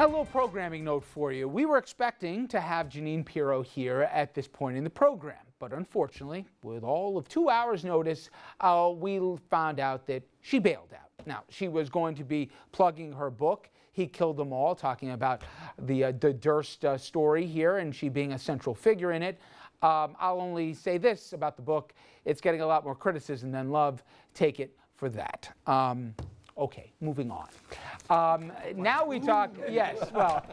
A little programming note for you. We were expecting to have Janine Pirro here at this point in the program, but unfortunately, with all of 2 hours notice, we found out that she bailed out. Now, she was going to be plugging her book, He Killed Them All, talking about the Durst story here and she being a central figure in it. I'll only say this about the book. It's getting a lot more criticism than love. Take it for that. Okay, moving on. Now we talk, yes, well,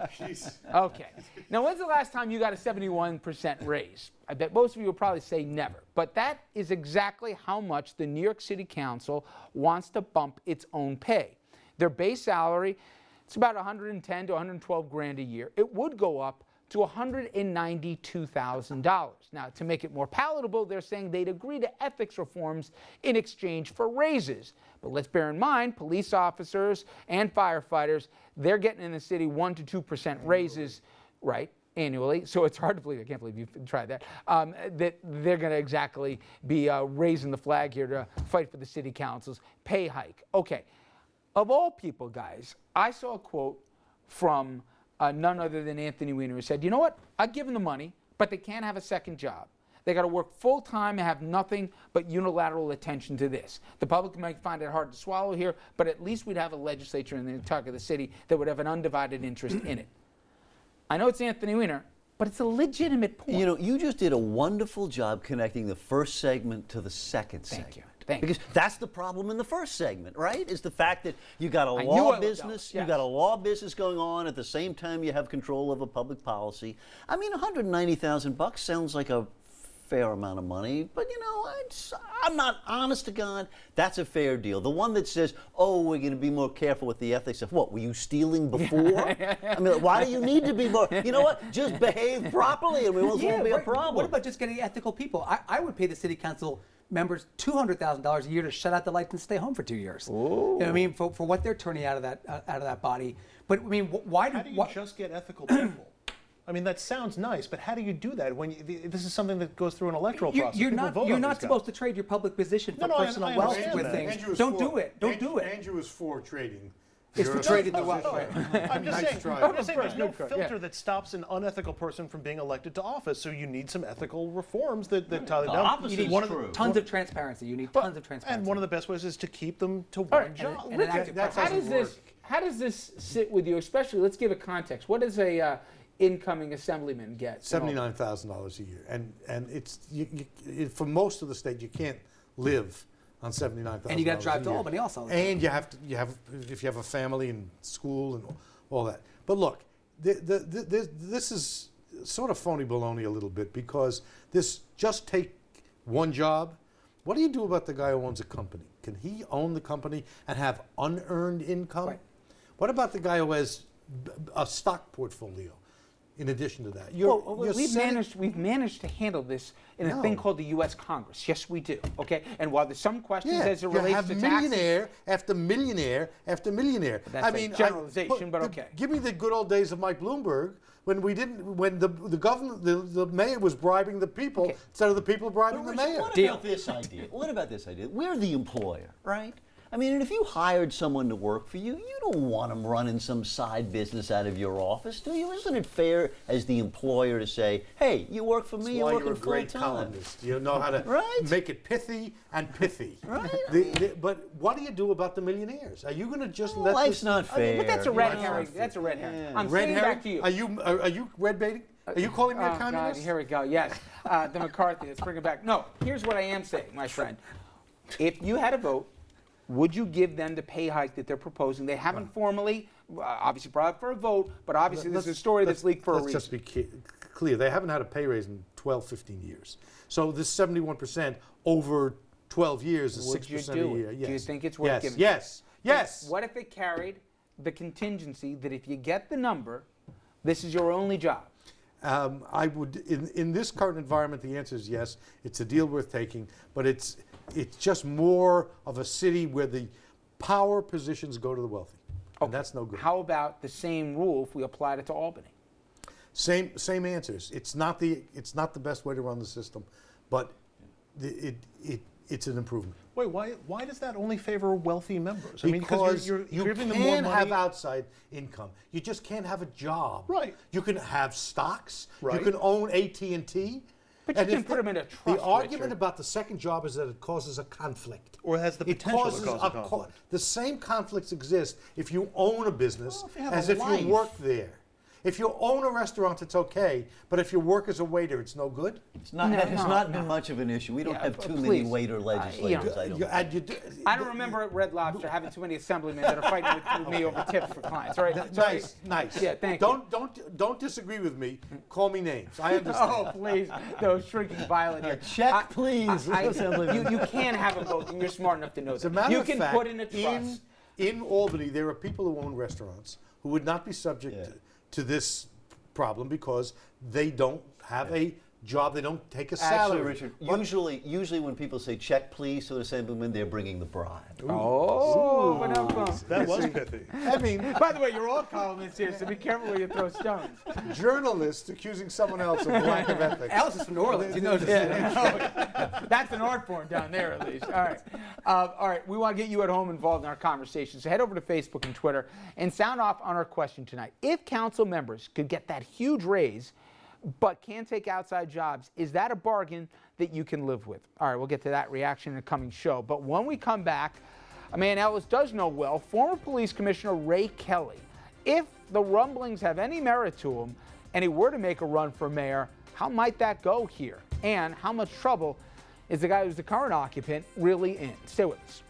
okay. Now, when's the last time you got a 71% raise? I bet most of you will probably say never. But that is exactly how much the New York City Council wants to bump its own pay. Their base salary, it's about $110 to $112 grand a year. It would go up to $192,000. Now, to make it more palatable, they're saying they'd agree to ethics reforms in exchange for raises. But let's bear in mind, police officers and firefighters, they're getting in the city 1 to 2% raises, right, annually. So it's hard to believe, I can't believe you've tried that, that they're going to exactly be raising the flag here to fight for the city council's pay hike. Okay, of all people, guys, I saw a quote from none other than Anthony Weiner, who said, you know what, I'd give them the money, but they can't have a second job. They got to work full time and have nothing but unilateral attention to this. The public might find it hard to swallow here, but at least we'd have a legislature in the entire of the city that would have an undivided interest in it. I know it's Anthony Weiner, but it's a legitimate point. You know, you just did a wonderful job connecting the first segment to the second segment. Thank you. Thank you. Because that's the problem in the first segment, right? Is the fact that you got a law business, you got a law business going on at the same time you have control over public policy. I mean, $190,000 sounds like a fair amount of money, but you know, I'm not, honest to God, that's a fair deal. The one that says, oh, we're going to be more careful with the ethics of what, were you stealing before? I mean, why do you need to be more, you know what, just behave properly and we won't be a problem. What about just getting ethical people? I would pay the city council members $200,000 a year to shut out the lights and stay home for 2 years. Ooh. You know what I mean, for what they're turning out of that body. But I mean, why do you just get ethical people? I mean, that sounds nice, but how do you do that when this is something that goes through an electoral process? You're not supposed to trade your public position for personal wealth with things. Don't do it. Don't do it. Andrew is for trading. It's for trading the wealth. I'm just saying there's no filter that stops an unethical person from being elected to office, so you need some ethical reforms that tie them down. You need tons of transparency. You need tons of transparency. And one of the best ways is to keep them to one job. How does this sit with you, especially, let's give it context. What does a incoming assemblyman get? $79,000 a year. And it's, for most of the state, you can't live on $79,000. And you got to drive to Albany also. And you have if you have a family and school and all that. But look, this is sort of phony baloney a little bit, because this just take one job. What do you do about the guy who owns a company? Can he own the company and have unearned income? Right. What about the guy who has a stock portfolio? In addition to that, we've managed to handle this in a thing called the U.S. Congress. Yes, we do. Okay, and while there's some questions as it relates to taxes, millionaire after millionaire after millionaire. That's a generalization, but okay. Give me the good old days of Mike Bloomberg when the government, the mayor was bribing the people instead of the people bribing the mayor. What about this idea? We're the employer, right? I mean, and if you hired someone to work for you, you don't want them running some side business out of your office, do you? Isn't it fair as the employer to say, hey, you work for me, you're working full time? That's why you're a great columnist. You know how to make it pithy and pithy. Right. But what do you do about the millionaires? Are you going to just let life's not fair. But that's a red herring. That's a red herring. I'm saying back to you. Are you red baiting? Are you calling me a communist? God, here we go. Yes. The McCarthy. Let's bring it back. No, here's what I am saying, my friend. If you had a vote, would you give them the pay hike that they're proposing? They haven't formally, obviously brought up for a vote, but obviously this is a story that's leaked for a reason. Let's just be clear. They haven't had a pay raise in 12, 15 years. So this 71% over 12 years is 6% a year. Yes. Do you think it's worth giving? Yes. What if it carried the contingency that if you get the number, this is your only job? I would, in this current environment, the answer is yes. It's a deal worth taking, but it's just more of a city where the power positions go to the wealthy. And that's no good. How about the same rule if we applied it to Albany? Same answers. It's not the best way to run the system, but it's an improvement. Wait, why does that only favor wealthy members? I mean, Because you're you giving them more can money. have outside income. You just can't have a job. Right. You can have stocks. Right. You can own AT&T. But you can put them in a trust, The argument Richard. about the second job is that it causes a conflict. Or has the It potential to causes cause a conflict. the same conflicts exist if you own a business Well, if you have as a if life. you work there. If you own a restaurant, it's okay, but if you work as a waiter, it's no good. It's not been much of an issue. We don't Yeah, have too please. many waiter legislators. I don't. And you I don't remember at Red Lobster having too many assemblymen that are fighting with me over tips for clients. All right. So- Nice. Yeah, thank you. Don't disagree with me. Call me names. I understand. Oh, please. Those shrinking violet here. Check, please, Assemblyman. You can have a vote, and you're smart enough to know As a that. matter You of can fact, put in a trust. in Albany, there are people who own restaurants who would not be subject Yeah. to this problem because they don't have a job. They don't take a Actually, salary. Richard, But- usually when people say check, please, to an Assemblyman, they're bringing the bribe. Oh, ba-dum-bum. That was pithy. I mean, By the way, you're all columnists here, so be careful where you throw stones. journalists accusing someone else of lack of ethics. Alice is from New Orleans. You know this. That's an art form down there, at least. All right. We want to get you at home involved in our conversation. So head over to Facebook and Twitter and sound off on our question tonight. If council members could get that huge raise, but can take outside jobs, is that a bargain that you can live with? All right, we'll get to that reaction in a coming show. But when we come back, a man Ellis does know well, former police commissioner Ray Kelly. If the rumblings have any merit to him and he were to make a run for mayor, how might that go here? And how much trouble is the guy who's the current occupant really in? Stay with us.